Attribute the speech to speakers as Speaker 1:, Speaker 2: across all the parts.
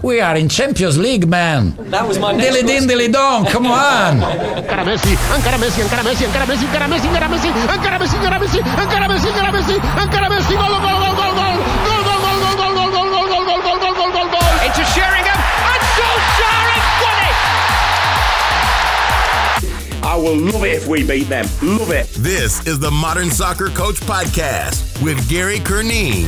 Speaker 1: We are in Champions League, man.
Speaker 2: That was my next
Speaker 1: Dilly din, dilly dong, come on.
Speaker 3: Encara Messi, encara Messi, encara Messi, encara Messi, encara Messi, encara Messi, encara Messi, encara Messi, encara Messi, encara Messi, encara Messi, gol, gol, gol, gol, gol, gol, gol, gol, gol, gol, gol, gol, gol, gol, gol, gol, gol, gol, gol.
Speaker 4: Into Sheringham, and Solskjaer has won it.
Speaker 5: I will love it if we beat them. Love it.
Speaker 6: This is the Modern Soccer Coach Podcast with Gary Curneen.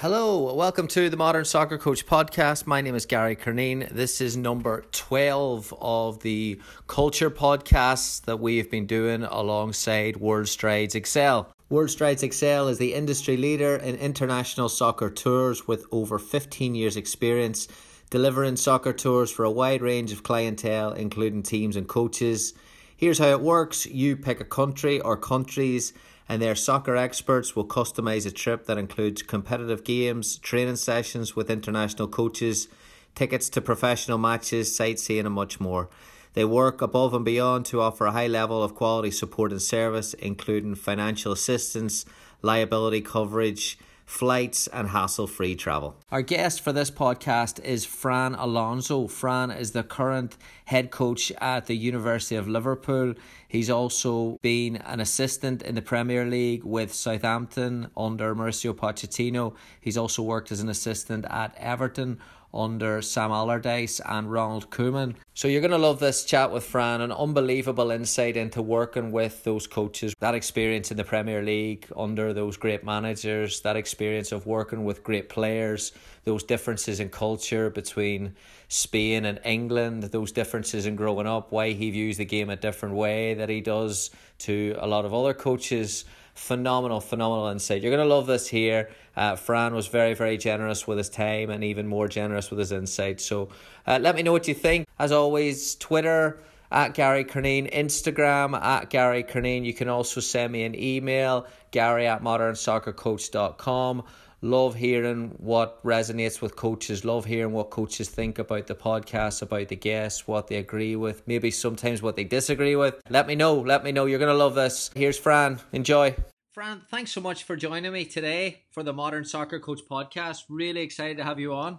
Speaker 7: Hello, welcome to the Modern Soccer Coach Podcast. My name is Gary Curneen. This is number 12 of the culture podcasts that we have been doing alongside WorldStrides Excel. WorldStrides Excel is the industry leader in international soccer tours with over 15 years experience, delivering soccer tours for a wide range of clientele, including teams and coaches. Here's how it works. You pick a country or countries, and their soccer experts will customize a trip that includes competitive games, training sessions with international coaches, tickets to professional matches, sightseeing and much more. They work above and beyond to offer a high level of quality support and service, including financial assistance, liability coverage, flights and hassle-free travel. Our guest for this podcast is Fran Alonso. Fran is the current head coach at the University of Liverpool. He's also been an assistant in the Premier League with Southampton under Mauricio Pochettino. He's also worked as an assistant at Everton under Sam Allardyce and Ronald Koeman. So you're going to love this chat with Fran, an unbelievable insight into working with those coaches, that experience in the Premier League under those great managers, that experience of working with great players, those differences in culture between Spain and England, those differences in growing up, why he views the game a different way that he does to a lot of other coaches. Phenomenal insight. You're going to love this here. Fran was very, very generous with his time and even more generous with his insight. So let me know what you think. As always, Twitter at Gary Curneen, Instagram at Gary Curneen. You can also send me an email, gary@modernsoccercoach.com. Love hearing what resonates with coaches. Love hearing what coaches think about the podcast, about the guests, what they agree with, maybe sometimes what they disagree with. Let me know. You're going to love this. Here's Fran. Enjoy. Fran, thanks so much for joining me today for the Modern Soccer Coach Podcast. Really excited to have you on.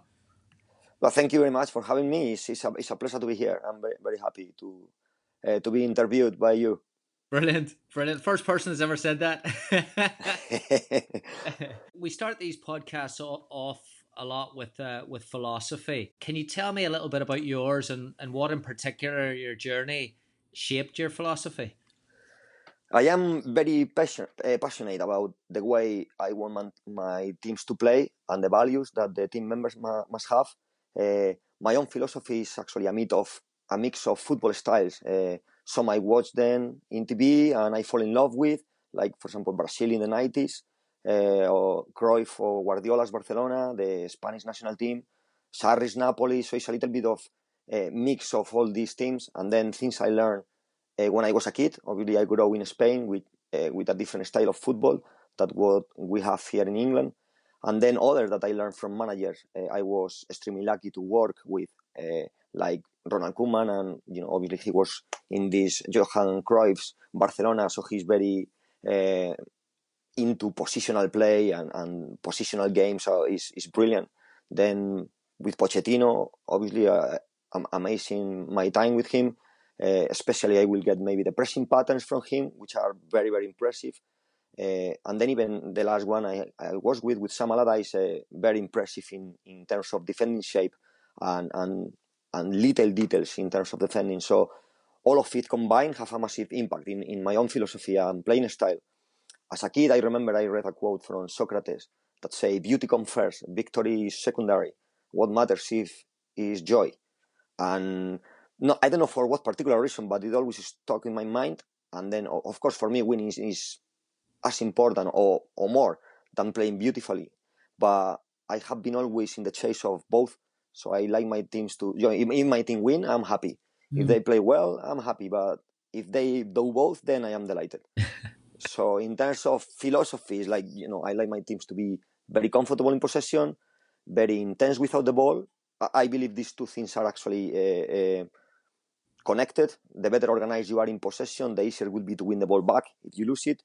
Speaker 8: Well, thank you very much for having me. It's a pleasure to be here. I'm very, very happy to be interviewed by you.
Speaker 7: Brilliant. First person that's ever said that. We start these podcasts off a lot with philosophy. Can you tell me a little bit about yours and what in particular your journey shaped your philosophy?
Speaker 8: I am very passionate about the way I want my teams to play and the values that the team members must have. My own philosophy is actually a mix of football styles. Some I watch them in TV and I fall in love with, like, for example, Brazil in the 90s, or Cruyff or Guardiola's Barcelona, the Spanish national team, Sarri's Napoli. So it's a little bit of a mix of all these teams. And then things I learned when I was a kid. Obviously, I grew up in Spain with a different style of football than what we have here in England. And then others that I learned from managers. I was extremely lucky to work with, like Ronald Koeman, and obviously he was in this Johan Cruyff's Barcelona, so he's very into positional play and positional games, so it's brilliant. Then with Pochettino, obviously I'm amazing my time with him, especially I will get maybe the pressing patterns from him, which are very, very impressive. And then even the last one I was with Sam Allardyce, very impressive in terms of defending shape and little details in terms of defending. So all of it combined have a massive impact in my own philosophy and playing style. As a kid, I remember I read a quote from Socrates that say, "Beauty comes first, victory is secondary. What matters is joy." And no, I don't know for what particular reason, but it always stuck in my mind. And then, of course, for me, winning is as important or more than playing beautifully. But I have been always in the chase of both. So I like my teams to, if my team win, I'm happy. If they play well, I'm happy. But if they do both, then I am delighted. So in terms of philosophies, like, I like my teams to be very comfortable in possession, very intense without the ball. I believe these two things are actually connected. The better organized you are in possession, the easier it will be to win the ball back if you lose it.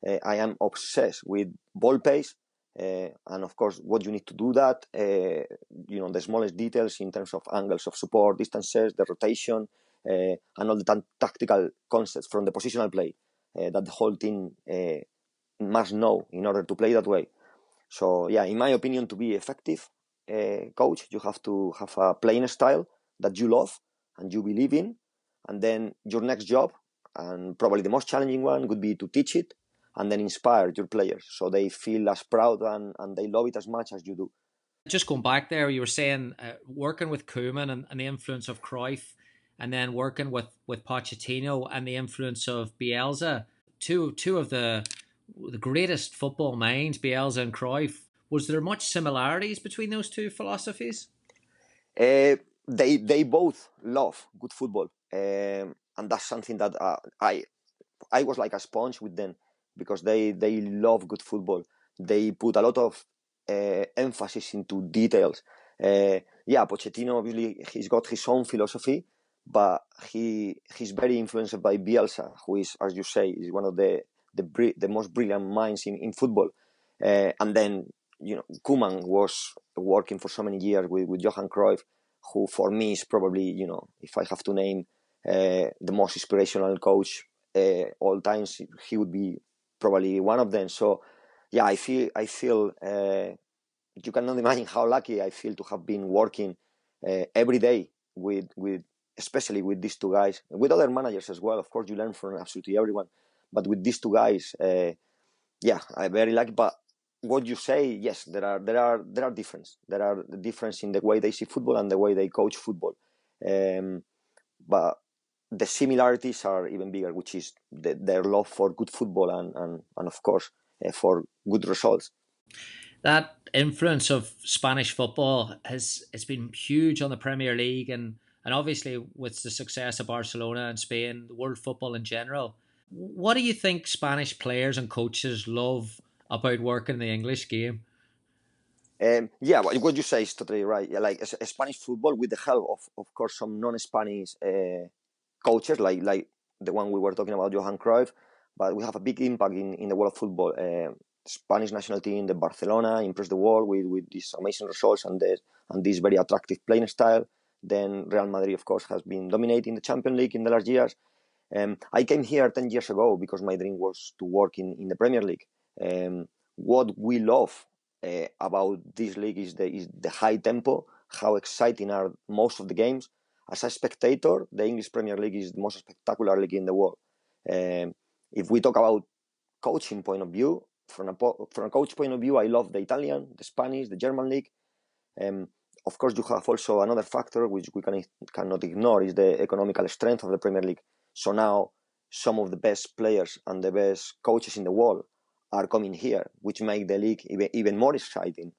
Speaker 8: I am obsessed with ball pace. And of course, what you need to do that, the smallest details in terms of angles of support, distances, the rotation, and all the tactical concepts from the positional play that the whole team must know in order to play that way. So, yeah, in my opinion, to be effective coach, you have to have a playing style that you love and you believe in. And then your next job, and probably the most challenging one, would be to teach it and then inspire your players so they feel as proud and they love it as much as you do.
Speaker 7: Just going back there, you were saying working with Koeman and the influence of Cruyff, and then working with Pochettino and the influence of Bielsa, two of the greatest football minds, Bielsa and Cruyff. Was there much similarities between those two philosophies?
Speaker 8: They both love good football, and that's something that I was like a sponge with them, because they love good football. They put a lot of emphasis into details. Pochettino, obviously, he's got his own philosophy, but he's very influenced by Bielsa, who is, as you say, is one of the most brilliant minds in football. And then, Koeman was working for so many years with Johan Cruyff, who for me is probably, if I have to name the most inspirational coach all times, he would be probably one of them. So, yeah, I feel you cannot imagine how lucky I feel to have been working every day with especially with these two guys, with other managers as well. Of course, you learn from absolutely everyone, but with these two guys, I'm very lucky. But what you say, yes, there are difference. There are the difference in the way they see football and the way they coach football. But the similarities are even bigger, which is their love for good football and of course for good results.
Speaker 7: That influence of Spanish football it's been huge on the Premier League and obviously with the success of Barcelona and Spain, the world football in general. What do you think Spanish players and coaches love about working in the English game?
Speaker 8: What you say is totally right. Yeah, like Spanish football, with the help of course some non-Spanish coaches, like the one we were talking about, Johan Cruyff, but we have a big impact in the world of football. Spanish national team, the Barcelona, impressed the world with these amazing results and this very attractive playing style. Then Real Madrid, of course, has been dominating the Champions League in the last years. I came here 10 years ago because my dream was to work in the Premier League. What we love about this league is the high tempo, how exciting are most of the games. As a spectator, the English Premier League is the most spectacular league in the world. If we talk about coaching point of view, from a coach point of view, I love the Italian, the Spanish, the German league. Of course, you have also another factor which we cannot ignore, is the economical strength of the Premier League. So now some of the best players and the best coaches in the world are coming here, which make the league even more exciting.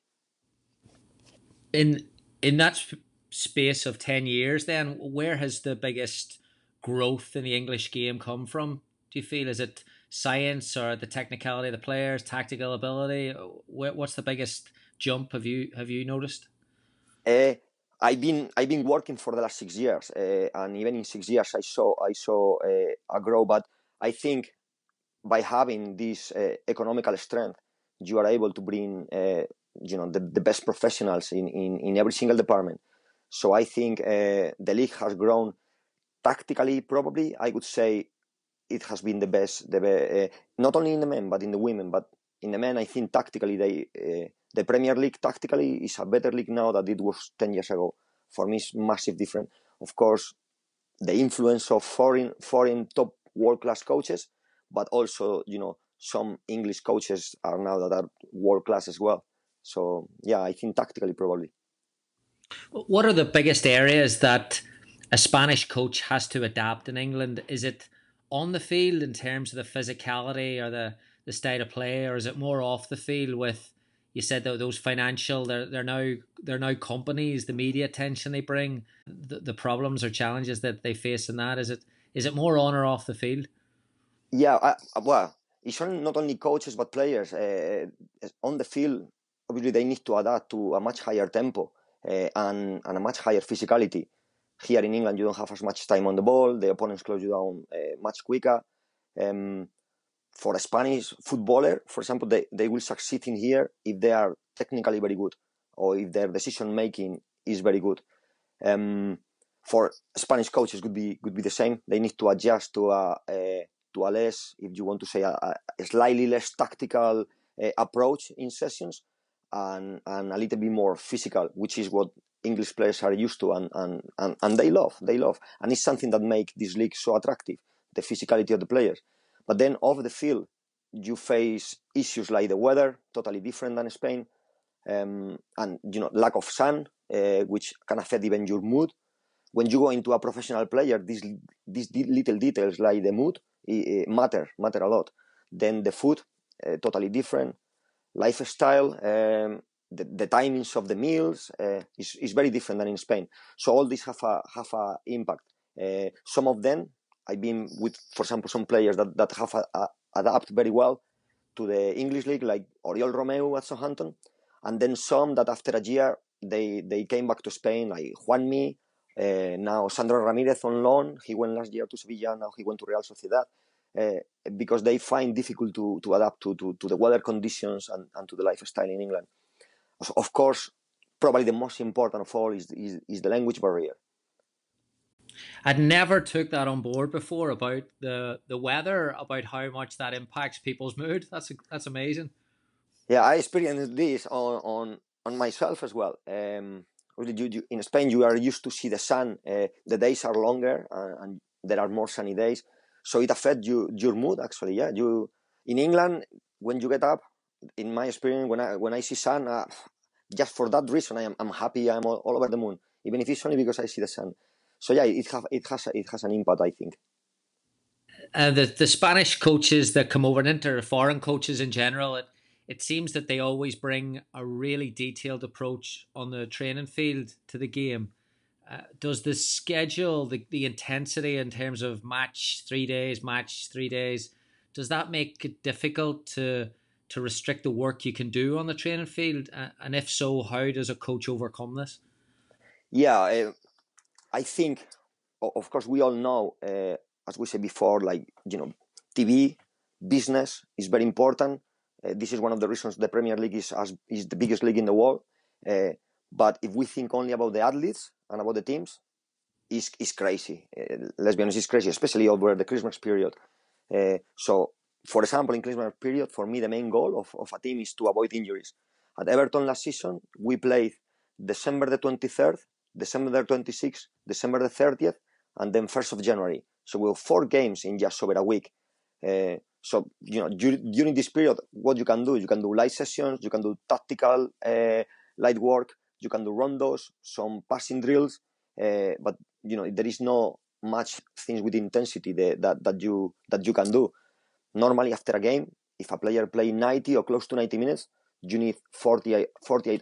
Speaker 7: In that space of 10 years then, where has the biggest growth in the English game come from? Do you feel, is it science or the technicality of the players, tactical ability? What's the biggest jump have you noticed?
Speaker 8: I've been working for the last 6 years, and even in 6 years I saw a growth. But I think by having this economical strength, you are able to bring the best professionals in every single department. So I think the league has grown tactically. Probably I would say it has been the best, not only in the men but in the women. But in the men, I think tactically the Premier League tactically is a better league now than it was 10 years ago. For me, it's massive different. Of course, the influence of foreign top world-class coaches, but also, some English coaches are now that are world-class as well. So, yeah, I think tactically probably.
Speaker 7: What are the biggest areas that a Spanish coach has to adapt in England? Is it on the field in terms of the physicality or the style of play, or is it more off the field with, you said that those financial, they're now companies, the media attention they bring, the problems or challenges that they face in that? Is it more on or off the field?
Speaker 8: Yeah, well, it's not only coaches but players. On the field, obviously they need to adapt to a much higher tempo and a much higher physicality. Here in England, you don't have as much time on the ball. The opponents close you down much quicker. for a Spanish footballer, for example, they will succeed in here if they are technically very good or if their decision making is very good. For Spanish coaches could be the same. They need to adjust to a less, if you want to say, a slightly less tactical approach in sessions and a little bit more physical, which is what English players are used to and they love. And it's something that makes this league so attractive, the physicality of the players. But then off the field, you face issues like the weather, totally different than Spain, and lack of sun, which can affect even your mood. When you go into a professional player, these little details like the mood matter a lot. Then the food, totally different. Lifestyle, the timings of the meals is very different than in Spain. So all these have a impact. Some of them, I've been with, for example, some players that have adapt very well to the English league, like Oriol Romeu at Southampton, and then some that after a year they came back to Spain, like Juanmi. Now Sandro Ramirez on loan. He went last year to Sevilla. Now he went to Real Sociedad because they find difficult to adapt to the weather conditions and to the lifestyle in England. So of course, probably the most important of all is the language barrier.
Speaker 7: I'd never took that on board before about the weather, about how much that impacts people's mood. That's amazing. Yeah,
Speaker 8: I experienced this on myself as well. In Spain, you are used to see the sun. The days are longer and there are more sunny days, so it affects your mood. Actually, yeah. In England, when you get up, in my experience, when I see sun, just for that reason, I'm happy. I'm all over the moon, even if it's only because I see the sun. So yeah, it has an impact, I think.
Speaker 7: The Spanish coaches that come over, and foreign coaches in general, it seems that they always bring a really detailed approach on the training field to the game. Does the schedule, the intensity in terms of match 3 days, does that make it difficult to restrict the work you can do on the training field? And if so, how does a coach overcome this?
Speaker 8: Yeah, I think, of course, we all know, as we said before, like, TV, business is very important. This is one of the reasons the Premier League is the biggest league in the world. But if we think only about the athletes and about the teams, it's crazy. Let's be honest, it's crazy, especially over the Christmas period. So, for example, in Christmas period, for me, the main goal of a team is to avoid injuries. At Everton last season, we played December the 23rd, December the 26th, December the 30th, and then 1st of January. So we have 4 games in just over a week. So, during this period, what you can do light sessions, you can do tactical light work, you can do rondos, some passing drills, but, there is no much things with intensity that you can do. Normally, after a game, if a player plays 90 or close to 90 minutes, you need 48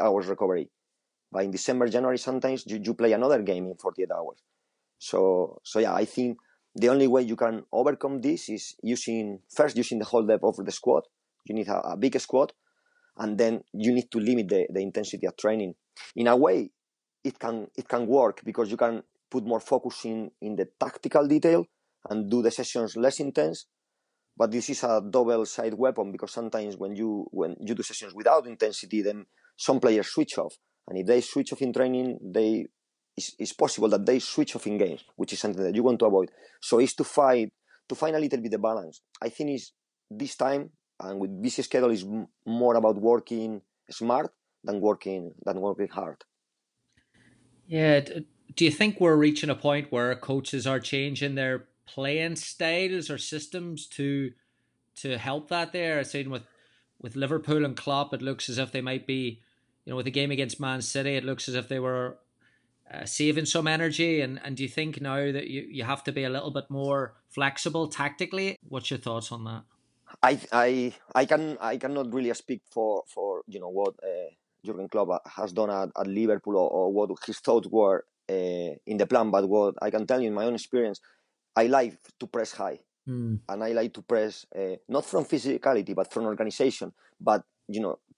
Speaker 8: hours recovery. But in December, January, sometimes you play another game in 48 hours. So yeah, I think the only way you can overcome this is using the whole depth of the squad. You need a big squad, and then you need to limit the intensity of training. In a way, it can work because you can put more focus in the tactical detail and do the sessions less intense. But this is a double-sided weapon because sometimes when you do sessions without intensity, then some players switch off. And if they switch off in training, it's possible that they switch off in games, which is something that you want to avoid. So it's to find a little bit the balance. I think it's this time, and with busy schedule, is more about working smart than working hard.
Speaker 7: Yeah. Do you think we're reaching a point where coaches are changing their playing styles or systems to help that there? Saying with Liverpool and Klopp, it looks as if they might be, with the game against Man City, it looks as if they were saving some energy. And do you think now that you have to be a little bit more flexible tactically? What's your thoughts on that?
Speaker 8: I cannot really speak for what Jurgen Klopp has done at Liverpool or what his thoughts were in the plan. But what I can tell you in my own experience, I like to press high, and I like to press not from physicality but from organization. But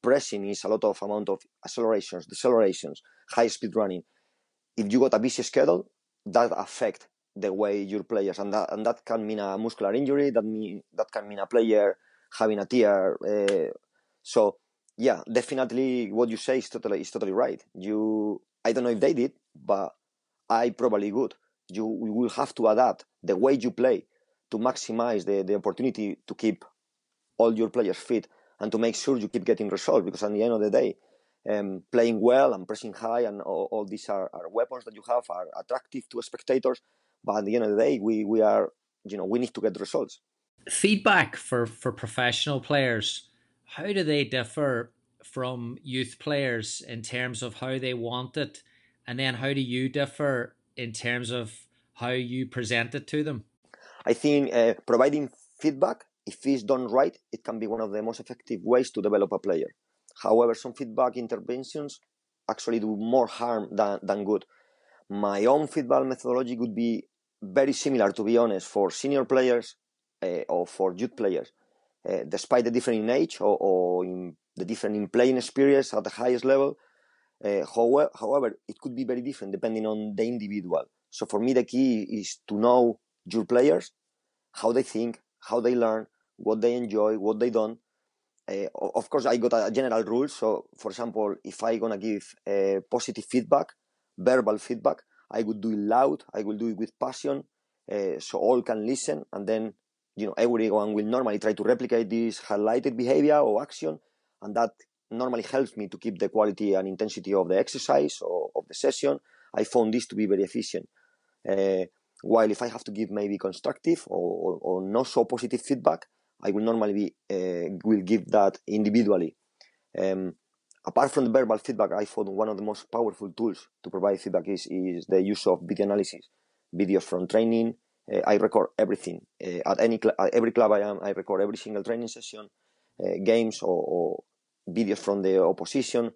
Speaker 8: pressing is a lot of amount of accelerations, decelerations, high speed running. If you got a busy schedule, that affect the way your players, and that can mean a muscular injury. That can mean a player having a tear. So yeah, definitely what you say is totally right. I don't know if they did, but I probably would. You will have to adapt the way you play to maximize the opportunity to keep all your players fit and to make sure you keep getting results, because at the end of the day, playing well and pressing high and all these are weapons that you have, are attractive to spectators, but at the end of the day, we need to get results.
Speaker 2: Feedback for professional players, how do they differ from youth players in terms of how they want it, and then how do you differ in terms of how you present it to them?
Speaker 8: I think providing feedback, if it's done right, it can be one of the most effective ways to develop a player. However, some feedback interventions actually do more harm than good. My own feedback methodology would be very similar, to be honest, for senior players or for youth players, despite the difference in age or in the difference in playing experience at the highest level. However, it could be very different depending on the individual. So for me, the key is to know your players, how they think, how they learn, what they enjoy, what they don't. Of course, I got a general rule. So, for example, if I'm going to give positive feedback, verbal feedback, I would do it loud, I will do it with passion, so all can listen, and then everyone will normally try to replicate this highlighted behavior or action, and that normally helps me to keep the quality and intensity of the exercise or of the session. I found this to be very efficient. While if I have to give maybe constructive or not so positive feedback, I will normally will give that individually. Apart from the verbal feedback, I found one of the most powerful tools to provide feedback is the use of video analysis. Videos from training. I record everything. At every club I am, I record every single training session, games or videos from the opposition.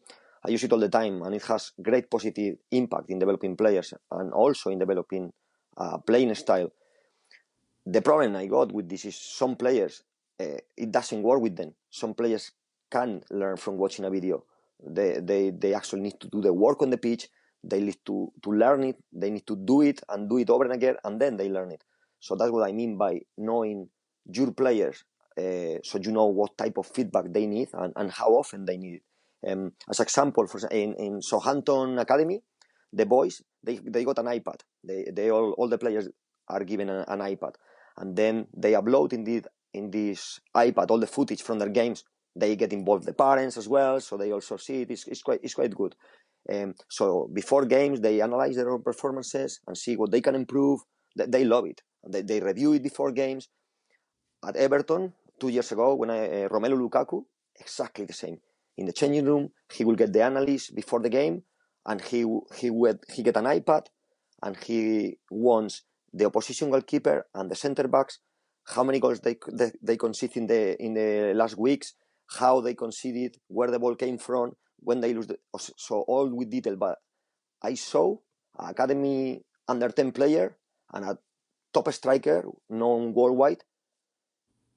Speaker 8: I use it all the time, and it has great positive impact in developing players and also in developing playing style. The problem I got with this is some players, it doesn't work with them. Some players can learn from watching a video. They actually need to do the work on the pitch. They need to learn it. They need to do it and do it over and again, and then they learn it. So that's what I mean by knowing your players, so you know what type of feedback they need and how often they need it. As example, in Southampton Academy, the boys, they got an iPad. They all the players are given an iPad, and then they upload in this iPad all the footage from their games. They get involved the parents as well, so they also see it. It's quite good. So before games, they analyze their own performances and see what they can improve. They love it. They review it before games. At Everton 2 years ago, when Romelu Lukaku, exactly the same. In the changing room, he will get the analysis before the game, and he get an iPad, and he wants the opposition goalkeeper and the centre backs, how many goals they conceded in the last weeks, how they conceded, where the ball came from, when they lose. So all with detail. But I saw an academy under 10 player and a top striker known worldwide,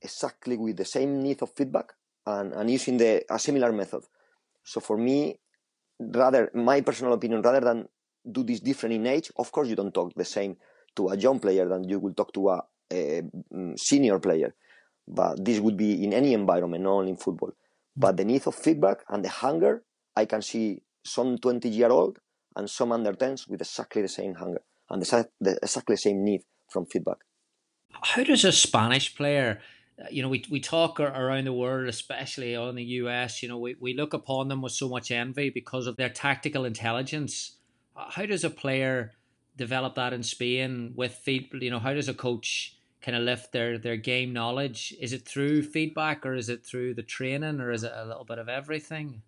Speaker 8: exactly with the same need of feedback and using a similar method. So for me, my personal opinion, rather than do this different in age, of course you don't talk the same to a young player than you will talk to a senior player. But this would be in any environment, not only in football. But the need of feedback and the hunger, I can see some 20-year-old and some under 10s with exactly the same hunger and exactly the same need from feedback.
Speaker 2: How does a Spanish player, we talk around the world, especially in the US, we look upon them with so much envy because of their tactical intelligence. How does a player develop that in Spain with feedback? How does a coach kind of lift their game knowledge? Is it through feedback, or is it through the training, or is it a little bit of everything?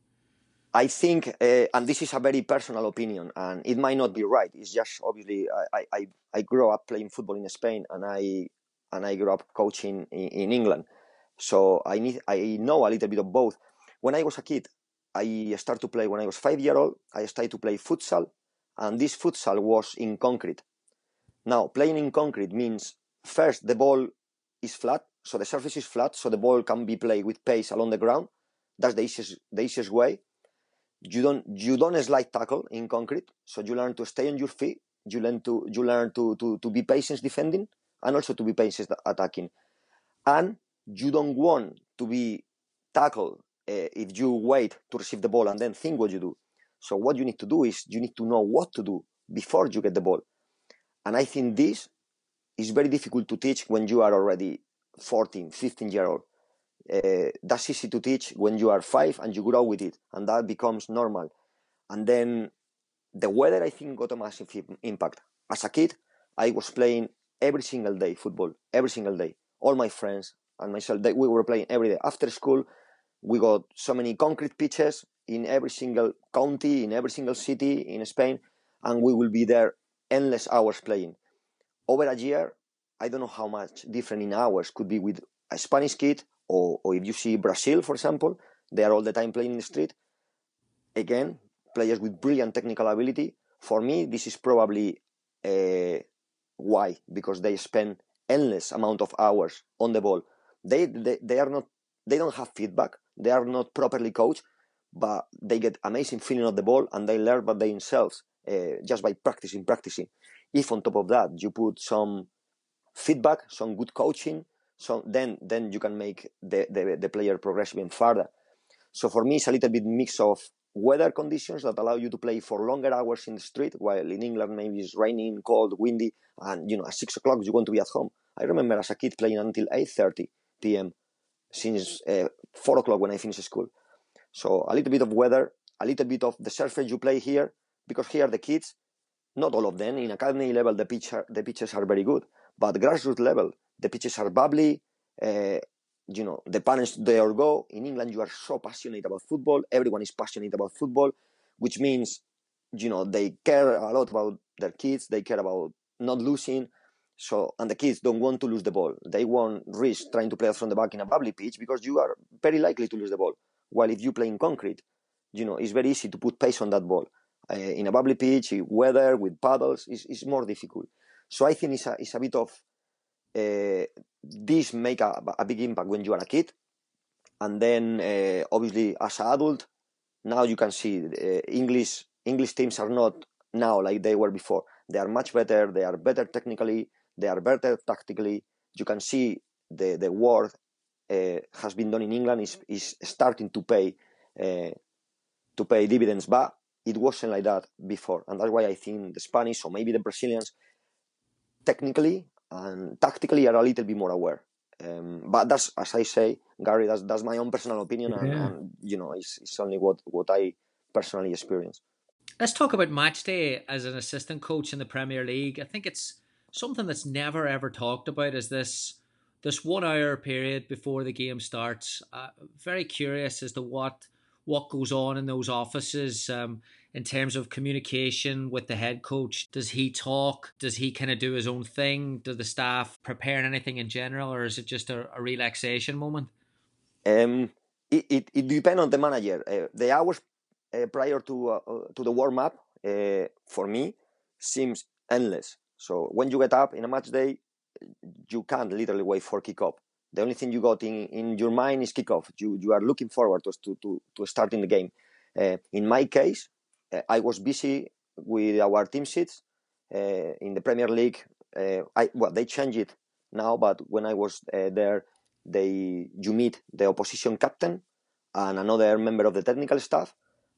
Speaker 8: I think, and this is a very personal opinion, and it might not be right. It's just obviously I grew up playing football in Spain, and I grew up coaching in England, so I know a little bit of both. When I was a kid, I started to play when I was 5 years old. I started to play futsal, and this futsal was in concrete. Now, playing in concrete means first the ball is flat, so the surface is flat, so the ball can be played with pace along the ground. That's the easiest way. You don't slide tackle in concrete, so you learn to stay on your feet. You learn to be patient defending and also to be patient attacking. And you don't want to be tackled if you wait to receive the ball and then think what you do. So what you need to do is you need to know what to do before you get the ball. And I think this is very difficult to teach when you are already 14, 15-year-old. That's easy to teach when you are 5 and you grow with it, and that becomes normal. And then the weather, I think, got a massive impact. As a kid, I was playing every single day football, every single day. All my friends and myself, we were playing every day. After school, we got so many concrete pitches in every single county, in every single city in Spain, and we will be there endless hours playing. Over a year, I don't know how much different in hours could be with a Spanish kid, or if you see Brazil, for example, they are all the time playing in the street. Again, players with brilliant technical ability. For me, this is probably why, because they spend endless amount of hours on the ball. They don't have feedback. They are not properly coached, but they get amazing feeling of the ball and they learn by themselves just by practicing. If on top of that you put some feedback, some good coaching, so then you can make the player progress even further. So for me, it's a little bit mix of weather conditions that allow you to play for longer hours in the street, while in England maybe it's raining, cold, windy, and at 6 o'clock you want to be at home. I remember as a kid playing until 8:30 p.m. since 4 o'clock when I finished school. So a little bit of weather, a little bit of the surface you play here, because here the kids, not all of them, in academy level the pitches are very good, but grassroots level the pitches are bubbly. The parents, they all go. In England, you are so passionate about football. Everyone is passionate about football, which means, they care a lot about their kids. They care about not losing. So, and the kids don't want to lose the ball. They won't risk trying to play from the back in a bubbly pitch because you are very likely to lose the ball. While if you play in concrete, it's very easy to put pace on that ball. In a bubbly pitch, weather, with paddles, is more difficult. So I think it's a bit of this make a big impact when you are a kid, and then obviously as an adult, now you can see English teams are not now like they were before. They are much better. They are better technically. They are better tactically. You can see the work has been done in England is starting to pay dividends, but it wasn't like that before, and that's why I think the Spanish or maybe the Brazilians technically and tactically are a little bit more aware. But that's, as I say, Gary, that's my own personal opinion, and it's only what I personally experience.
Speaker 2: Let's talk about match day as an assistant coach in the Premier League. I think it's something that's never ever talked about, is this 1 hour period before the game starts. Very curious as to what goes on in those offices in terms of communication with the head coach. Does he talk? Does he kind of do his own thing? Do the staff prepare anything in general, or is it just a relaxation moment?
Speaker 8: It depends on the manager. The hours prior to the warm-up, for me, seems endless. So when you get up in a match day, you can't literally wait for kickoff. The only thing you got in your mind is kickoff. You are looking forward to starting the game. In my case, I was busy with our team sheets in the Premier League. They changed it now, but when I was there, you meet the opposition captain and another member of the technical staff,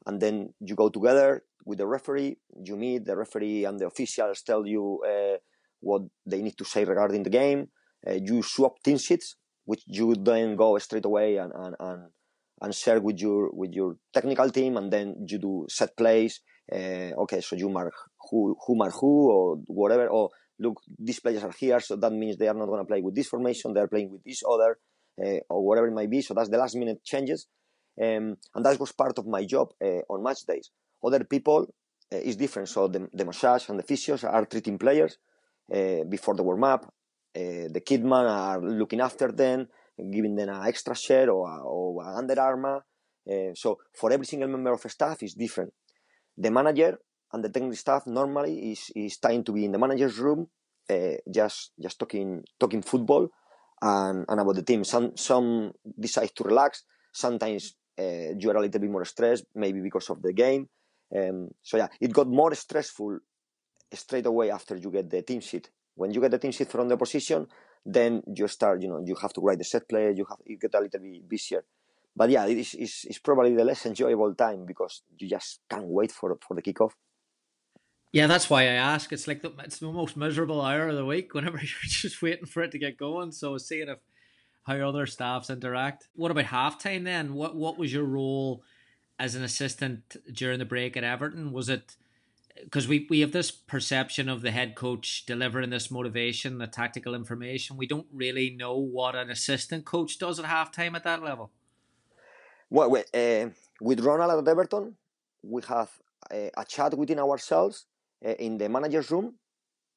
Speaker 8: and then you go together with the referee. You meet the referee, and the officials tell you what they need to say regarding the game. You swap team sheets, which you then go straight away and share with your technical team, and then you do set plays. So you mark who mark who or whatever. Or look, these players are here, so that means they are not going to play with this formation. They are playing with this other, or whatever it might be. So that's the last minute changes, and that was part of my job on match days. Other people is different. So the massage and the physios are treating players before the warm up. The kidman are looking after them, giving them an extra share or an Under Armour. So for every single member of staff is different. The manager and the technical staff normally is trying to be in the manager's room, just talking football and about the team. Some decide to relax. Sometimes you are a little bit more stressed, maybe because of the game. It got more stressful straight away after you get the team sheet. When you get the team sheet from the opposition, then you start, you have to write the set play, you get a little bit busier. But yeah, it's probably the less enjoyable time because you just can't wait for the kickoff.
Speaker 2: Yeah, that's why I ask. It's like it's the most miserable hour of the week whenever you're just waiting for it to get going. So seeing how other staffs interact. What about halftime then? What was your role as an assistant during the break at Everton? Was it because we have this perception of the head coach delivering this motivation, the tactical information? We don't really know what an assistant coach does at halftime at that level.
Speaker 8: Well, with Ronald at Everton, we have a chat within ourselves in the manager's room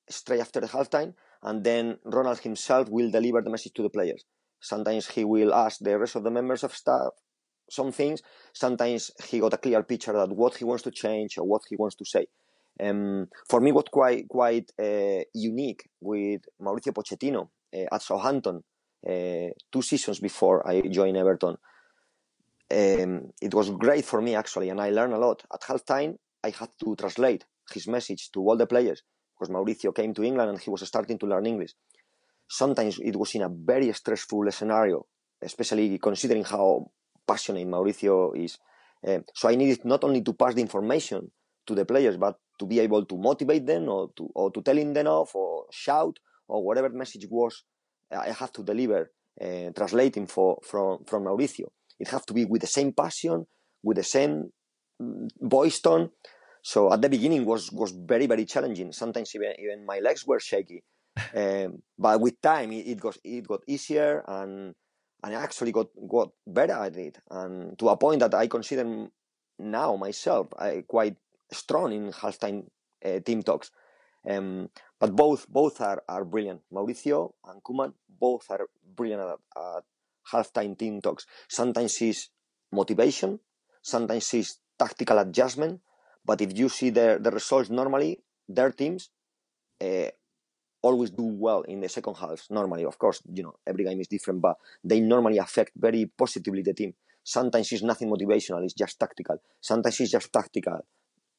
Speaker 8: straight after the halftime, and then Ronald himself will deliver the message to the players. Sometimes he will ask the rest of the members of staff some things. Sometimes he got a clear picture of what he wants to change or what he wants to say. For me, what quite unique with Mauricio Pochettino at Southampton 2 seasons before I joined Everton. It was great for me actually, and I learned a lot. At halftime, I had to translate his message to all the players because Mauricio came to England and he was starting to learn English. Sometimes it was in a very stressful scenario, especially considering how passionate Mauricio is. So I needed not only to pass the information to the players, but to be able to motivate them or to tell them off or shout or whatever message was I have to deliver, translating from Mauricio. It has to be with the same passion, with the same voice tone. So at the beginning was very, very challenging. Sometimes even my legs were shaky. But with time it got easier, and I actually got better at it, and to a point that I consider now myself quite strong in halftime team talks. But both are brilliant. Mauricio and Koeman both are brilliant at halftime team talks. Sometimes it's motivation, sometimes it's tactical adjustment. But if you see the results, normally their teams always do well in the second half. Normally, of course, every game is different, but they normally affect very positively the team. Sometimes it's nothing motivational; it's just tactical. Sometimes it's just tactical,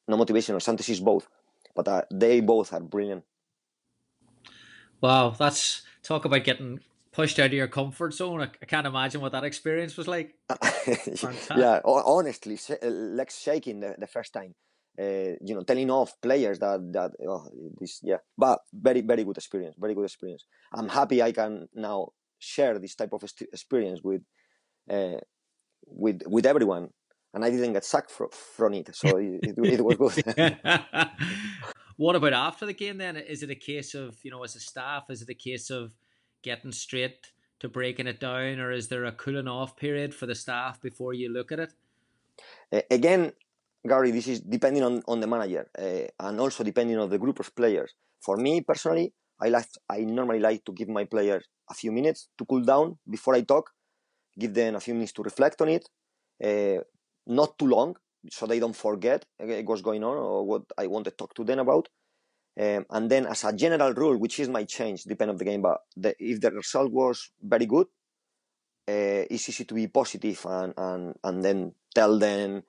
Speaker 8: no motivational. Sometimes it's both. But they both are brilliant.
Speaker 2: Wow, that's talk about getting pushed out of your comfort zone. I can't imagine what that experience was like.
Speaker 8: Yeah, honestly, legs shaking the first time. Telling off players but very, very good experience. Very good experience. I'm happy I can now share this type of experience with everyone, and I didn't get sacked from it, so it was good.
Speaker 2: What about after the game then? Is it a case of, as a staff, is it a case of getting straight to breaking it down, or is there a cooling off period for the staff before you look at it?
Speaker 8: Again, Gary, this is depending on the manager and also depending on the group of players. For me personally, I normally like to give my players a few minutes to cool down before I talk, give them a few minutes to reflect on it, not too long, so they don't forget what's going on or what I want to talk to them about. And then as a general rule, which is my change, depending on the game, but if the result was very good, it's easy to be positive and then tell them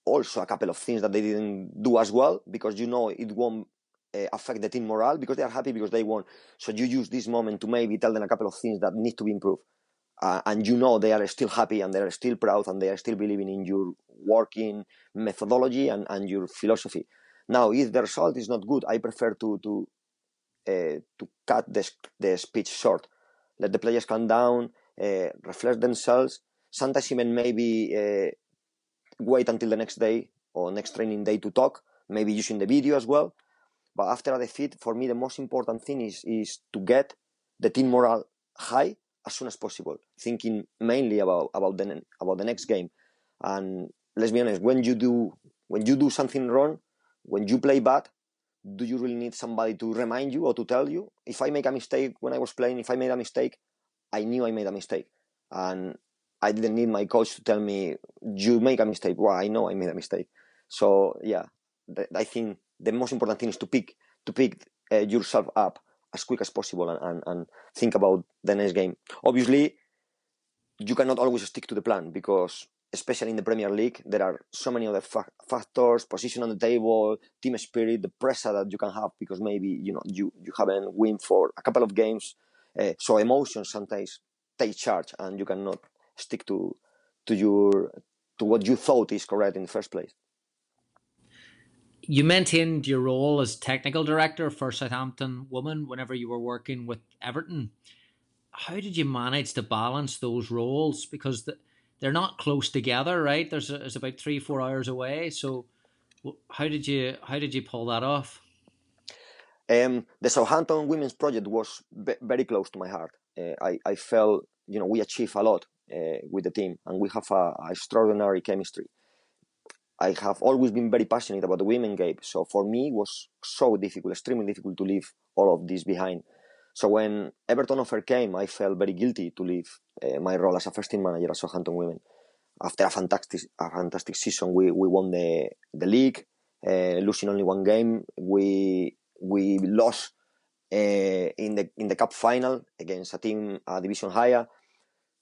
Speaker 8: also a couple of things that they didn't do as well, because it won't affect the team morale because they are happy because they won. So you use this moment to maybe tell them a couple of things that need to be improved. And they are still happy and they are still proud and they are still believing in your working methodology and your philosophy. Now, if the result is not good, I prefer to cut the speech short. Let the players calm down, reflect themselves, sometimes even maybe wait until the next day or next training day to talk, maybe using the video as well. But after a defeat, for me, the most important thing is to get the team morale high as soon as possible, thinking mainly about the next game. And let's be honest, when you do something wrong, when you play bad, do you really need somebody to remind you or to tell you? If I make a mistake when I was playing, if I made a mistake, I knew I made a mistake. And I didn't need my coach to tell me, you make a mistake. Well, I know I made a mistake. So, yeah, I think the most important thing is to pick yourself up as quick as possible and think about the next game. Obviously, you cannot always stick to the plan because especially in the Premier League, there are so many other factors: position on the table, team spirit, the pressure that you can have because maybe you haven't won for a couple of games. So emotions sometimes take charge, and you cannot stick to what you thought is correct in the first place.
Speaker 2: You maintained your role as technical director for Southampton Women whenever you were working with Everton. How did you manage to balance those roles? Because they're not close together, right? There's about 3-4 hours away. So how did you pull that off?
Speaker 8: The Southampton Women's project was very close to my heart. I felt we achieved a lot with the team, and we have a extraordinary chemistry. I have always been very passionate about the women game, so for me it was so difficult, extremely difficult to leave all of this behind. So when Everton offer came, I felt very guilty to leave my role as a first team manager at Southampton Women. After a fantastic season, we won the league, losing only one game. We lost in the cup final against a team a division higher.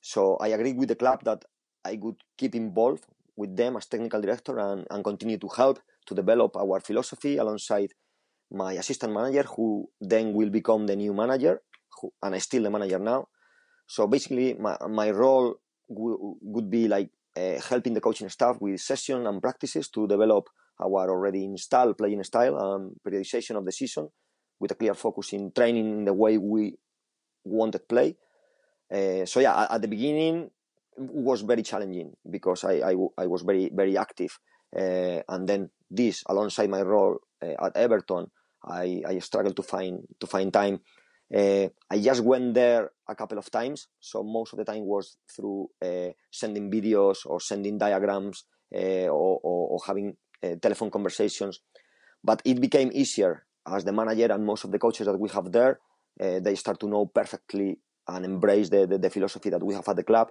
Speaker 8: So I agreed with the club that I would keep involved with them as technical director and continue to help to develop our philosophy alongside my assistant manager, who then will become the new manager, and I'm still the manager now. So basically my role would be like helping the coaching staff with sessions and practices to develop our already installed playing style and periodization of the season, with a clear focus in training in the way we wanted play. So yeah, at the beginning it was very challenging because I was very, very active, and then this alongside my role at Everton, I struggled to find time. I just went there a couple of times, so most of the time was through sending videos or sending diagrams or having telephone conversations. But it became easier as the manager and most of the coaches that we have there, they start to know perfectly and embrace the philosophy that we have at the club.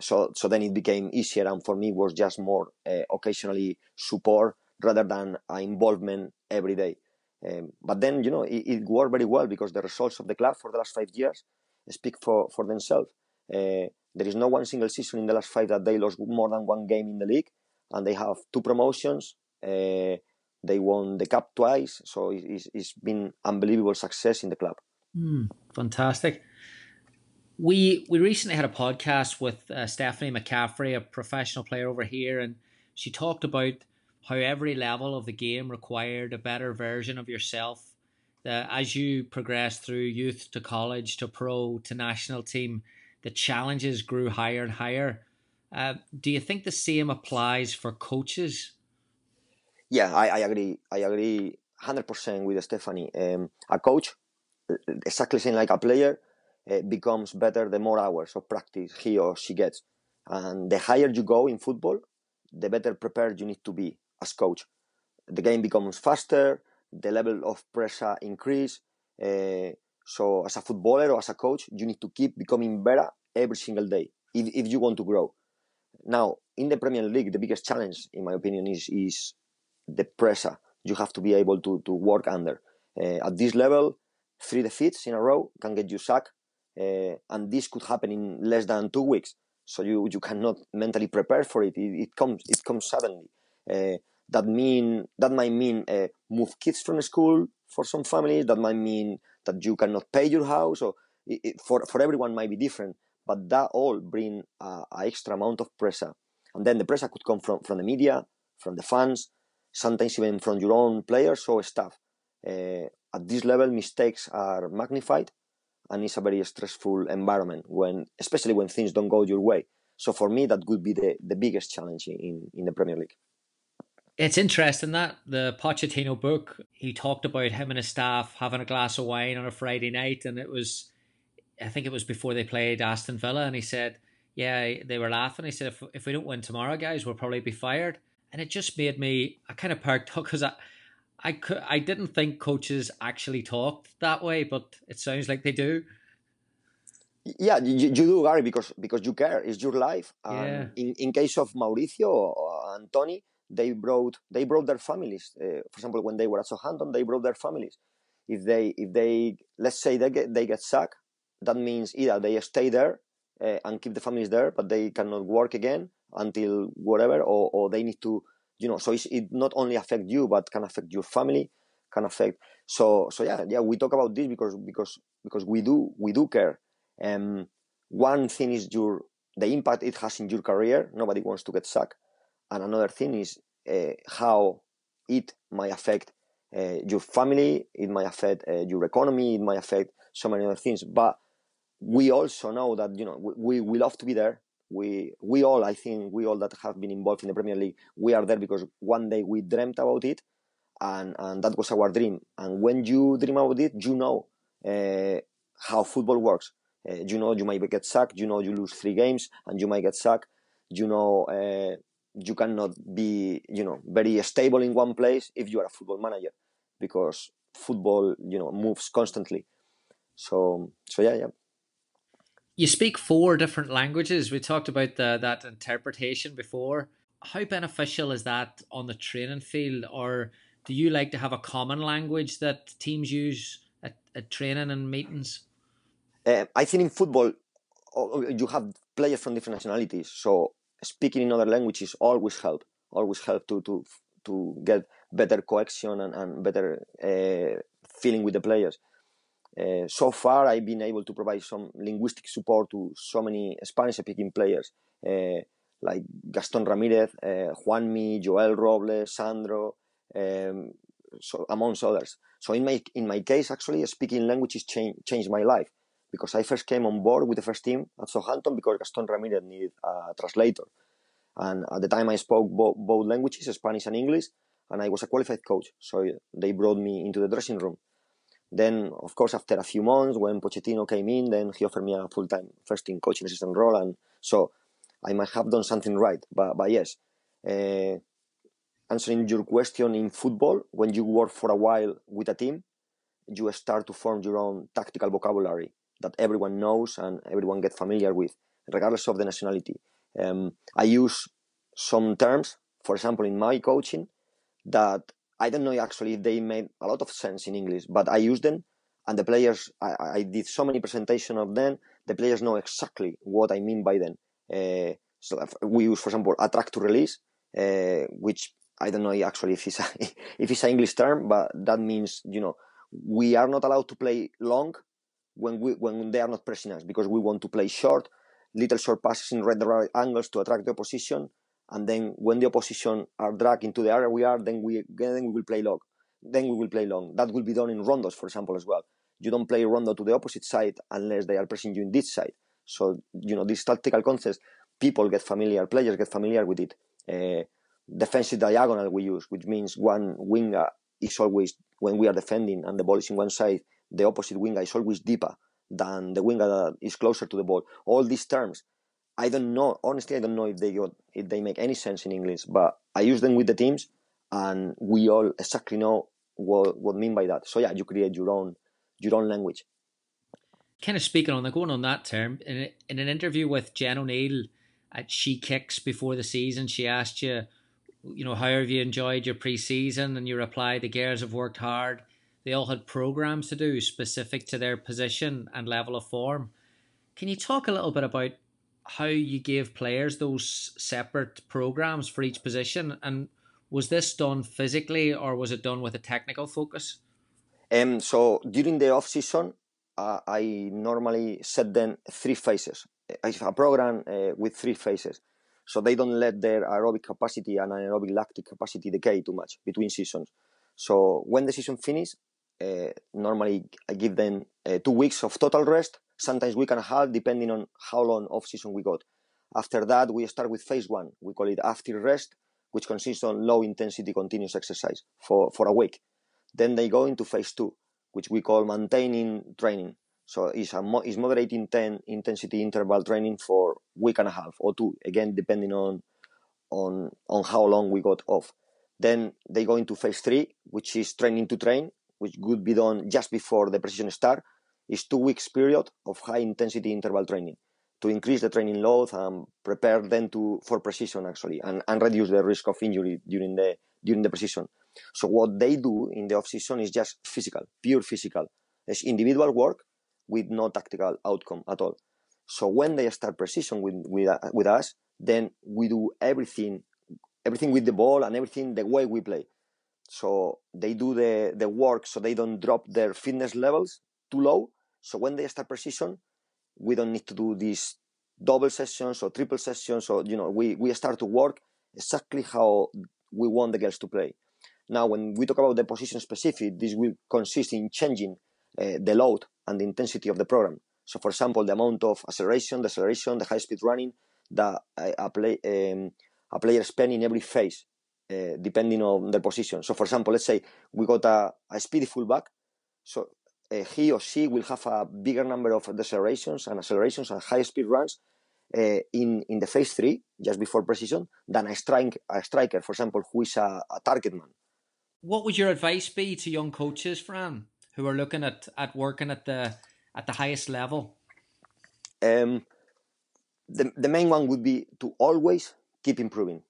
Speaker 8: So then it became easier, and for me it was just more occasionally support rather than involvement every day. But then it worked very well because the results of the club for the last 5 years speak for themselves. There is no one single season in the last 5 that they lost more than one game in the league, and they have 2 promotions. They won the cup twice, so it's been unbelievable success in the club.
Speaker 2: Fantastic. We recently had a podcast with Stephanie McCaffrey, a professional player over here, and she talked about how every level of the game required a better version of yourself. As you progressed through youth to college to pro to national team, the challenges grew higher and higher. Do you think the same applies for coaches?
Speaker 8: Yeah, I agree. I agree 100% with Stephanie. A coach, exactly same like a player, becomes better the more hours of practice he or she gets. And the higher you go in football, the better prepared you need to be as coach. The game becomes faster, the level of pressure increase. So as a footballer or as a coach, you need to keep becoming better every single day if you want to grow. Now, in the Premier League, the biggest challenge, in my opinion, is the pressure you have to be able to work under. At this level, 3 defeats in a row can get you sacked, and this could happen in less than 2 weeks. So you cannot mentally prepare for it. It comes suddenly. That might mean move kids from school for some families. That might mean that you cannot pay your house. Or for everyone might be different. But that all bring an extra amount of pressure. And then the pressure could come from the media, from the fans, sometimes even from your own players or staff. At this level, mistakes are magnified, and it's a very stressful environment, especially when things don't go your way. So for me, that would be the biggest challenge in the Premier League.
Speaker 2: It's interesting that the Pochettino book, he talked about him and his staff having a glass of wine on a Friday night, and I think it was before they played Aston Villa, and he said, yeah, they were laughing. He said, if we don't win tomorrow, guys, we'll probably be fired. And it just made me, I kind of perked up because I didn't think coaches actually talked that way, but it sounds like they do.
Speaker 8: Yeah, you do, Gary, because you care. It's your life.
Speaker 2: Yeah.
Speaker 8: In case of Mauricio and Tony, they brought their families. For example, when they were at Southampton, they brought their families. If they let's say they get sacked, that means either they stay there and keep the families there, but they cannot work again, until whatever, or they need to, so it not only affect you, but can affect your family, can affect. So yeah, we talk about this because we do care. One thing is the impact it has in your career. Nobody wants to get sacked, and another thing is how it might affect your family. It might affect your economy. It might affect so many other things. But we also know that we love to be there. We all, I think, we all that have been involved in the Premier League, we are there because one day we dreamt about it, and that was our dream. And when you dream about it, how football works. You might get sacked. You lose 3 games and you might get sacked. You cannot be very stable in one place if you are a football manager, because football moves constantly. So yeah.
Speaker 2: You speak 4 different languages. We talked about that interpretation before. How beneficial is that on the training field, or do you like to have a common language that teams use at training and meetings?
Speaker 8: I think in football you have players from different nationalities, so speaking in other languages always help to get better cohesion and better feeling with the players. So far, I've been able to provide some linguistic support to so many Spanish-speaking players, like Gaston Ramirez, Juanmi, Joel Robles, Sandro, so amongst others. So in my case, actually, speaking languages changed my life, because I first came on board with the first team at Southampton because Gaston Ramirez needed a translator. And at the time, I spoke both languages, Spanish and English, and I was a qualified coach. So they brought me into the dressing room. Then, of course, after a few months, when Pochettino came in, then he offered me a full-time first-team coaching assistant role, and so I might have done something right. But yes, answering your question, in football, when you work for a while with a team, you start to form your own tactical vocabulary that everyone knows and everyone gets familiar with, regardless of the nationality. I use some terms, for example, in my coaching, that I don't know actually if they made a lot of sense in English, but I use them, and the players, I did so many presentations of them, the players know exactly what I mean by them. So we use, for example, attract to release, which I don't know actually if it's an English term, but that means, we are not allowed to play long when they are not pressing us, because we want to play short, little short passes in the right angles to attract the opposition. And then when the opposition are dragged into the area we are, then we will play long. That will be done in rondos, for example, as well. You don't play rondo to the opposite side unless they are pressing you in this side. So, these tactical concepts, players get familiar with it. Defensive diagonal we use, which means one winger is always, when we are defending and the ball is in one side, the opposite winger is always deeper than the winger that is closer to the ball. All these terms, I don't know. Honestly, I don't know if they make any sense in English, but I use them with the teams, and we all exactly know what I mean by that. So yeah, you create your own language.
Speaker 2: Kind of going on that term, in an interview with Jen O'Neill at She Kicks before the season, she asked you, how have you enjoyed your pre-season? And you replied, the girls have worked hard. They all had programs to do specific to their position and level of form. Can you talk a little bit about how you gave players those separate programs for each position, and was this done physically or was it done with a technical focus?
Speaker 8: So during the off season, I normally set them 3 phases. I have a program with 3 phases, so they don't let their aerobic capacity and anaerobic lactic capacity decay too much between seasons. So when the season finishes, normally I give them 2 weeks of total rest, sometimes week and a half, depending on how long off-season we got. After that, we start with phase 1. We call it after rest, which consists on low-intensity continuous exercise for a week. Then they go into phase 2, which we call maintaining training. So it's moderate intensity interval training for week and a half or 2, again, depending on how long we got off. Then they go into phase 3, which is training to train, which could be done just before the pre-season start. It's 2 weeks period of high intensity interval training to increase the training load and prepare them for pre-season actually, and reduce the risk of injury during the pre-season. So what they do in the off-season is just physical, pure physical. It's individual work with no tactical outcome at all. So when they start pre-season with us, then we do everything with the ball and everything the way we play. So they do the work so they don't drop their fitness levels too low. So when they start pre-season, we don't need to do these double sessions or triple sessions. So, we start to work exactly how we want the girls to play. Now, when we talk about the position specific, this will consist in changing the load and the intensity of the program. So, for example, the amount of acceleration, the high-speed running that a player spends in every phase, depending on the position. So, for example, let's say we got a speedy fullback. So he or she will have a bigger number of decelerations and accelerations and high-speed runs in the phase 3, just before precision, than a striker, for example, who is a target man.
Speaker 2: What would your advice be to young coaches, Fran, who are looking at working at the highest level?
Speaker 8: The main one would be to always keep improving.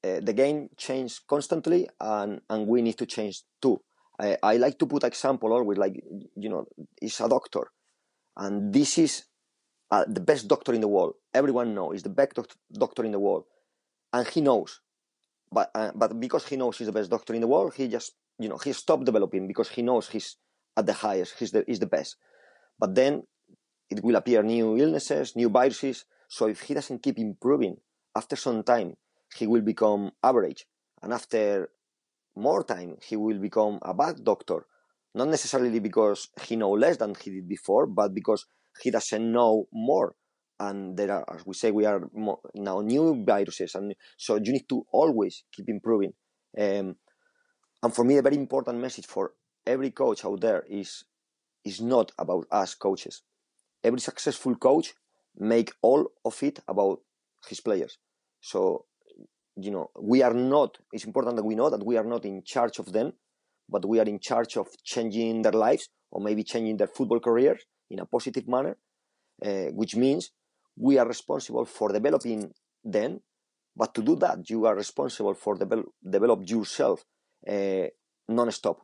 Speaker 8: The game changes constantly, and we need to change too. I like to put example always, like, is a doctor, and this is the best doctor in the world. Everyone knows he's the best doctor in the world, and he knows. But because he knows he's the best doctor in the world, he just he stopped developing because he knows he's at the highest. He's the best. But then it will appear new illnesses, new viruses. So if he doesn't keep improving, after some time he will become average, and after more time he will become a bad doctor. Not necessarily because he knows less than he did before, but because he doesn't know more. And there are, as we say, we are now new viruses, and so you need to always keep improving. And for me, a very important message for every coach out there is not about us coaches. Every successful coach make all of it about his players. So, we are not. It's important that we know that we are not in charge of them, but we are in charge of changing their lives, or maybe changing their football careers in a positive manner, which means we are responsible for developing them. But to do that, you are responsible for develop yourself non-stop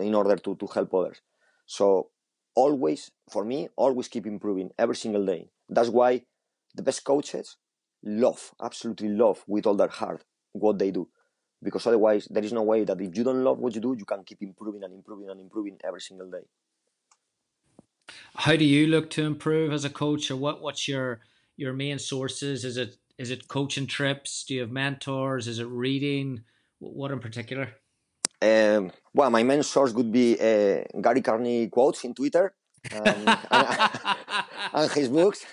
Speaker 8: in order to help others. So always, for me, always keep improving every single day. That's why the best coaches absolutely love with all their heart what they do. Because otherwise, there is no way that if you don't love what you do, you can keep improving and improving and improving every single day.
Speaker 2: How do you look to improve as a coach, or what's your main sources? Is it coaching trips? Do you have mentors? Is it reading? What in particular?
Speaker 8: Well, my main source would be Gary Carney quotes in Twitter and his books.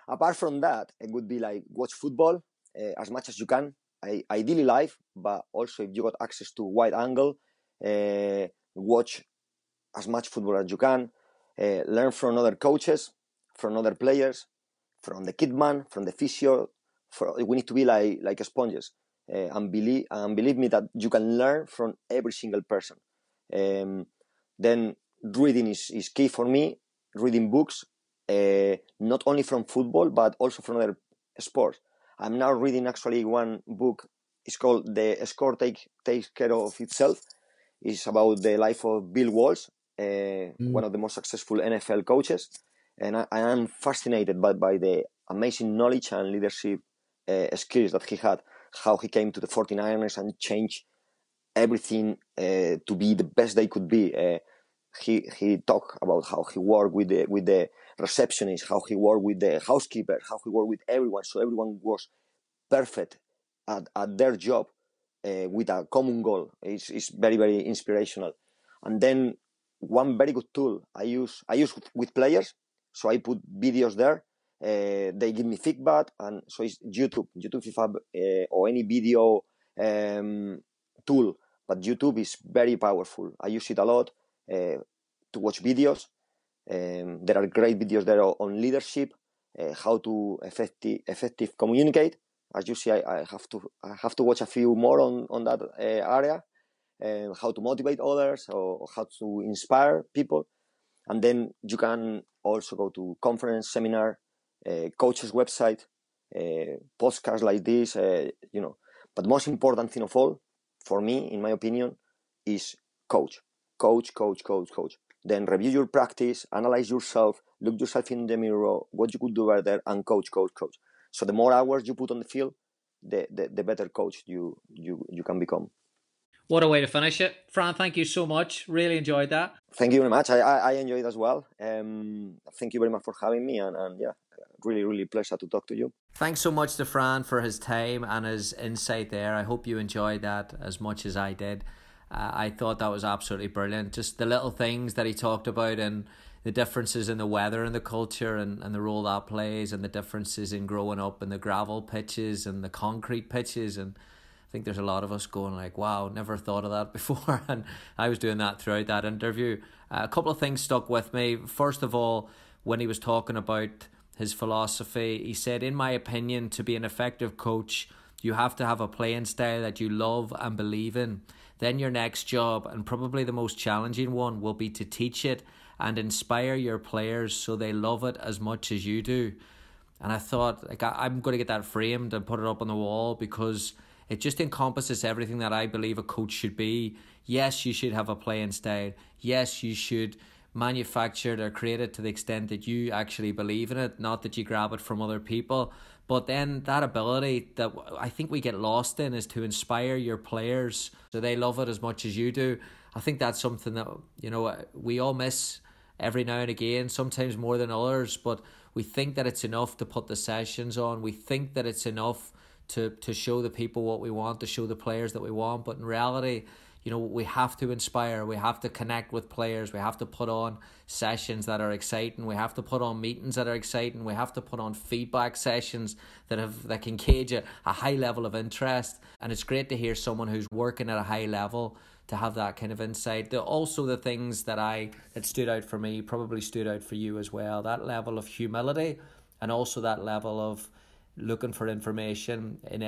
Speaker 8: Apart from that, it would be like watch football as much as you can. Ideally live, but also if you got access to wide angle, watch as much football as you can. Learn from other coaches, from other players, from the kit man, from the physio. We need to be like sponges. And believe me that you can learn from every single person. Then reading is key for me. Reading books, not only from football but also from other sports. I'm now reading actually one book. It's called "The Score Takes Care of Itself." It's about the life of Bill Walsh, one of the most successful NFL coaches, and I am fascinated by the amazing knowledge and leadership skills that he had. How he came to the 49ers and changed everything to be the best they could be. He talked about how he worked with the receptionist, how he worked with the housekeeper, how he worked with everyone, so everyone was perfect at their job with a common goal. It's very, very inspirational. And then one very good tool I use with players, so I put videos there. They give me feedback, and so it's YouTube if you have or any video tool, but YouTube is very powerful. I use it a lot to watch videos. There are great videos there on leadership, how to effective communicate. As you see, I have to watch a few more on that area, how to motivate others or how to inspire people. And then you can also go to conference, seminar, coach's website, podcasts like this, But most important thing of all, for me, in my opinion, is coach. Then review your practice, analyze yourself, look yourself in the mirror, what you could do better, and coach. So the more hours you put on the field, the better coach you can become.
Speaker 2: What a way to finish it. Fran, thank you so much. Really enjoyed that.
Speaker 8: Thank you very much. I enjoyed it as well. Thank you very much for having me, and yeah, really pleasure to talk to you.
Speaker 7: Thanks so much to Fran for his time and his insight there. I hope you enjoyed that as much as I did. I thought that was absolutely brilliant. Just the little things that he talked about and the differences in the weather and the culture and the role that plays, and the differences in growing up in the gravel pitches and the concrete pitches. And I think there's a lot of us going like, wow, never thought of that before. And I was doing that throughout that interview. A couple of things stuck with me. First of all, when he was talking about his philosophy, he said, in my opinion, to be an effective coach, you have to have a playing style that you love and believe in. Then your next job, and probably the most challenging one, will be to teach it and inspire your players so they love it as much as you do. And I thought, like, I'm going to get that framed and put it up on the wall, because it just encompasses everything that I believe a coach should be. Yes, you should have a playing style. Yes, you should manufacture it or create it to the extent that you actually believe in it, not that you grab it from other people. But then that ability that I think we get lost in is to inspire your players so they love it as much as you do. I think that's something that, you know, we all miss every now and again, sometimes more than others, but we think that it's enough to put the sessions on. We think that it's enough to show the people what we want, to show the players that we want. But in reality, you know, we have to inspire, we have to connect with players, we have to put on sessions that are exciting, we have to put on meetings that are exciting, we have to put on feedback sessions that can gauge a high level of interest. And it's great to hear someone who's working at a high level to have that kind of insight. Also the things that stood out for me probably stood out for you as well. That level of humility, and also that level of looking for information in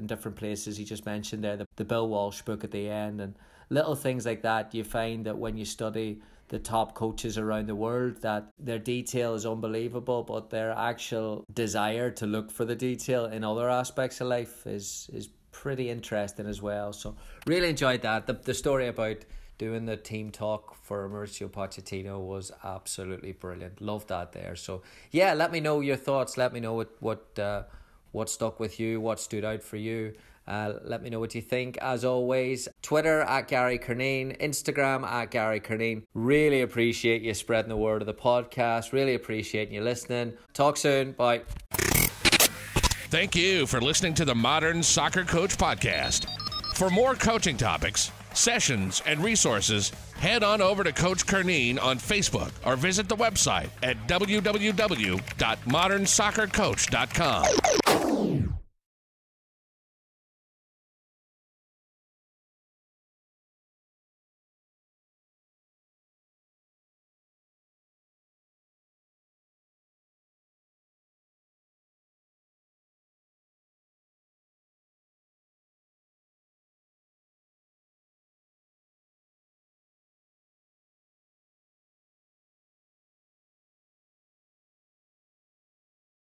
Speaker 7: different places. He just mentioned there the Bill Walsh book at the end, and little things like that. You find that when you study the top coaches around the world, that their detail is unbelievable, but their actual desire to look for the detail in other aspects of life is pretty interesting as well. So really enjoyed that. The story about doing the team talk for Mauricio Pochettino was absolutely brilliant. Loved that there. So yeah, let me know your thoughts. Let me know what stuck with you, what stood out for you. Let me know what you think. As always, Twitter at Gary Curneen, Instagram at Gary Curneen. Really appreciate you spreading the word of the podcast. Really appreciate you listening. Talk soon. Bye.
Speaker 9: Thank you for listening to the Modern Soccer Coach Podcast. For more coaching topics, sessions, and resources, head on over to Coach Curneen on Facebook or visit the website at www.modernsoccercoach.com.